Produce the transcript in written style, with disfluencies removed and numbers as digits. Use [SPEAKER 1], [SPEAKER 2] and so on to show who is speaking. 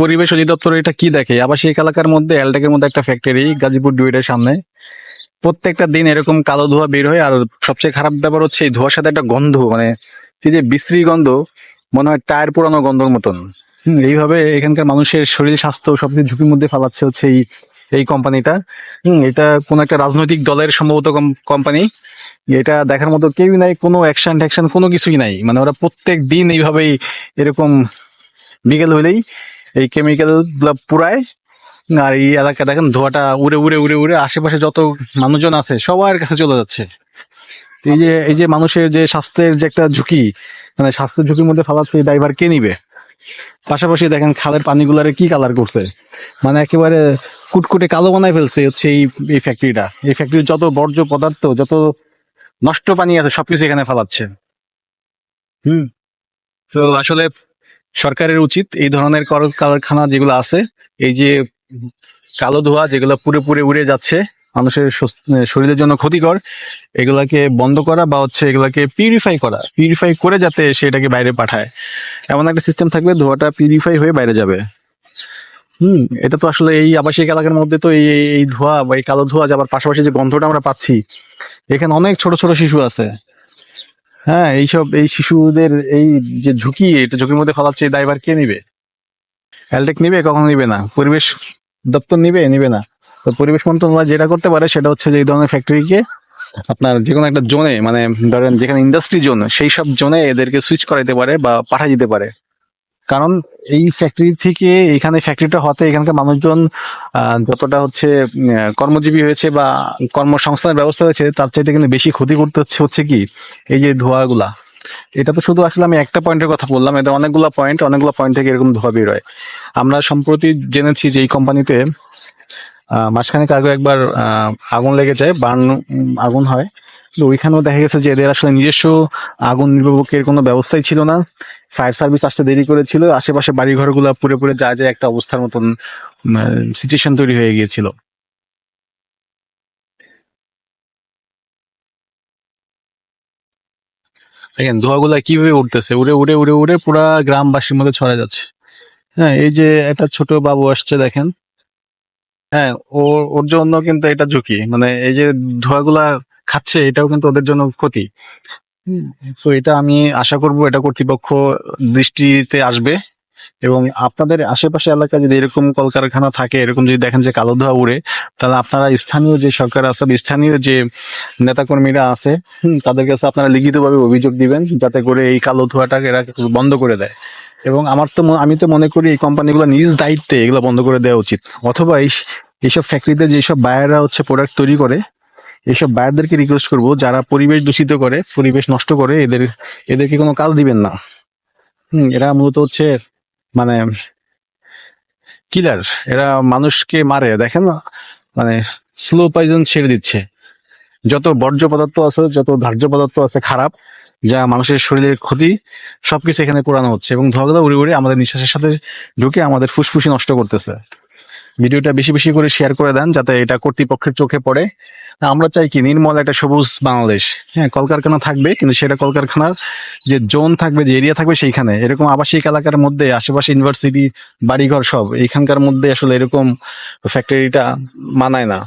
[SPEAKER 1] পরিবেশ অধিদপ্তর এটা কি দেখে, আবাসিক এলাকার মধ্যে এলটেকের মধ্যে একটা ফ্যাক্টরি গাজীপুর ডুয়েটের সামনে, প্রত্যেকটা দিন এরকম কালো ধোঁয়া বের হয়। আর সবচেয়ে খারাপ ব্যাপার হচ্ছে এই ধোঁয়ার সাথে একটা গন্ধ, মানে এই যে বিশ্রী গন্ধ, মনে হয় টায়ার পোড়ানো গন্ধর মতন। এইভাবে এখানকার মানুষের শরীর স্বাস্থ্য সবকিছু ঝুঁকির মধ্যে ফেলাচ্ছে হচ্ছে এই এই কোম্পানিটা। এটা কোন একটা রাজনৈতিক দলের সম্ভবত কোম্পানি। এটা দেখার মতো কেউই নাই, কোনো অ্যাকশন ট্যাকশন কোনো কিছুই নাই। মানে ওরা প্রত্যেক দিন এইভাবেই এরকম বিকেল হইলেই এই কেমিক্যাল গুলা পুরায়। আর এই এলাকা দেখেন ধোঁয়াটা উড়ে উড়ে উড়ে উড়ে আশেপাশে যত মানুষজন আছে সবার কাছে চলে যাচ্ছে। তো এই যে মানুষের যে স্বাস্থ্যের যে একটা ঝুঁকি, মানে স্বাস্থ্যের ঝুঁকির মধ্যে ফেলাচ্ছে, এই ড্রাইভার কে নিবে? পাশাপাশি দেখেন খালের পানিগুলারে কি কালার করছে, মানে একেবারে কুটকুটে কালো বানায় ফেলছে হচ্ছে এই ফ্যাক্টরিটা। এই ফ্যাক্টরির যত বর্জ্য পদার্থ, যত নষ্ট পানি আছে সবকিছু এখানে ফেলাচ্ছে। হুম। তো আসলে সরকারের উচিত এই ধরনের কারখানা যেগুলো আছে, এই যে কালো ধোঁয়া যেগুলো পুরো পুরে উড়ে যাচ্ছে, মানুষের শরীরের জন্য ক্ষতিকর, এগুলাকে বন্ধ করা বা হচ্ছে এগুলাকে পিউরিফাই করে যাতে সেটাকে বাইরে পাঠায়, এমন একটা সিস্টেম থাকবে ধোঁয়াটা পিউরিফাই হয়ে বাইরে যাবে। এটা তো আসলে এই আবাসিক এলাকার মধ্যে তো এই ধোঁয়া বা এই কালো ধোঁয়া যাবার পাশাপাশি যে গন্ধটা আমরা পাচ্ছি, এখানে অনেক ছোট ছোট শিশু আছে। হ্যাঁ, এই শিশুদের এই যে ঝুঁকি, এটা ঝুঁকির মধ্যে ফেলাচ্ছে, এই দায়ভার কে নিবে? এলটেক নিবে? কখনো নিবে না। পরিবেশ দপ্তর নিবে না। তো পরিবেশ মন্ত্রণালয় যেটা করতে পারে সেটা হচ্ছে যে এই ধরনের ফ্যাক্টরিকে আপনার যে কোনো একটা জোনে, মানে ধরেন যেখানে ইন্ডাস্ট্রি জোন, সেই সব জোনে এদেরকে সুইচ করাইতে পারে বা পাঠাই দিতে পারে। কারণ এই ফ্যাক্টরি থেকে, এখানে ফ্যাক্টরিটা হতে এখানকার মানুষজন যতটা হচ্ছে কর্মজীবী হয়েছে বা কর্মসংস্থানের ব্যবস্থা হয়েছে, তার চাইতে কিন্তু বেশি ক্ষতি করতে হচ্ছে কি এই যে ধোঁয়াগুলা। এটা তো শুধু আসলে আমি একটা পয়েন্টের কথা বললাম, এদের অনেকগুলো পয়েন্ট থেকে এরকম ধোঁয়া বের হয়। আমরা সম্প্রতি জেনেছি যে এই কোম্পানিতে মাঝখানে আগে একবার আগুন লেগে যায়, আগুন হয়। তো ওইখানেও দেখা গেছে যে এদের আসলে নিজস্ব আগুন নির্বাপকের কোনো ব্যবস্থাই ছিল না। ফায়ার সার্ভিস আসতে দেরি করেছিল, আশেপাশে বাড়ি ঘরগুলো পুরো পুরো যা যায় একটা অবস্থার মতন সিচুয়েশন তৈরি হয়ে গিয়েছিল। দেখেন ধোঁয়াগুলা কিভাবে উঠতেছে, উড়ে উড়ে উড়ে উড়ে পুরা গ্রামবাসীর মধ্যে ছড়া যাচ্ছে। হ্যাঁ, এই যে একটা ছোট বাবু আসছে দেখেন। হ্যাঁ, ওর জন্য কিন্তু এটা ঝুঁকি, মানে এই যে ধোঁয়াগুলা খাচ্ছে এটাও কিন্তু ওদের জন্য ক্ষতি। তো এটা আমি আশা করব এটা কর্তৃপক্ষ দৃষ্টিতে আসবে। এবং আপনাদের আশেপাশে এলাকায় যদি এরকম কলকারখানা থাকে, এরকম যদি দেখেন যে কালো ধোঁয়া উড়ে, তাহলে আপনারা স্থানীয় যে সরকার আছে, স্থানীয় যে নেতাকর্মীরা আছে, তাদের কাছে আপনারা লিখিতভাবে অভিযোগ দিবেন, যাতে করে এই কালো ধোঁয়াটাকে এরা বন্ধ করে দেয়। এবং আমি তো মনে করি এই কোম্পানিগুলো নিজ দায়িত্বে এগুলো বন্ধ করে দেওয়া উচিত। অথবা এইসব ফ্যাক্টরিতে যেসব বায়াররা হচ্ছে প্রোডাক্ট তৈরি করে, এইসব বায়ারদেরকে রিকোয়েস্ট করব, যারা পরিবেশ দূষিত করে, পরিবেশ নষ্ট করে, এদেরকে কোনো কাজ দিবেন না। এরা মূলত হচ্ছে মানে কিলার, এরা মানুষকে মারে। দেখেন না, মানে স্লো পয়জন ছেড়ে দিচ্ছে। যত বর্জ্য পদার্থ আছে, যত ধার্য পদার্থ আছে খারাপ, যা মানুষের শরীরের ক্ষতি, সবকিছু এখানে পোড়ানো হচ্ছে। এবং ধোঁয়াগুলো উড়ে উড়ে আমাদের নিঃশ্বাসের সাথে ঢুকে আমাদের ফুসফুসি নষ্ট করতেছে। ভিডিওটা বেশি বেশি করে শেয়ার করে দেন, যাতে এটা কর্তৃপক্ষের চোখে পড়ে। আমরা চাই কি নির্মল একটা সবুজ বাংলাদেশ। হ্যাঁ, কলকারখানা থাকবে, কিন্তু সেটা কলকারখানার যে জোন থাকবে, যে এরিয়া থাকবে, সেইখানে এরকম আবাসিক এলাকার মধ্যে আশেপাশে ইউনিভার্সিটি, বাড়িঘর সব এইখানকার মধ্যে আসলে এরকম ফ্যাক্টরিটা মানায় না।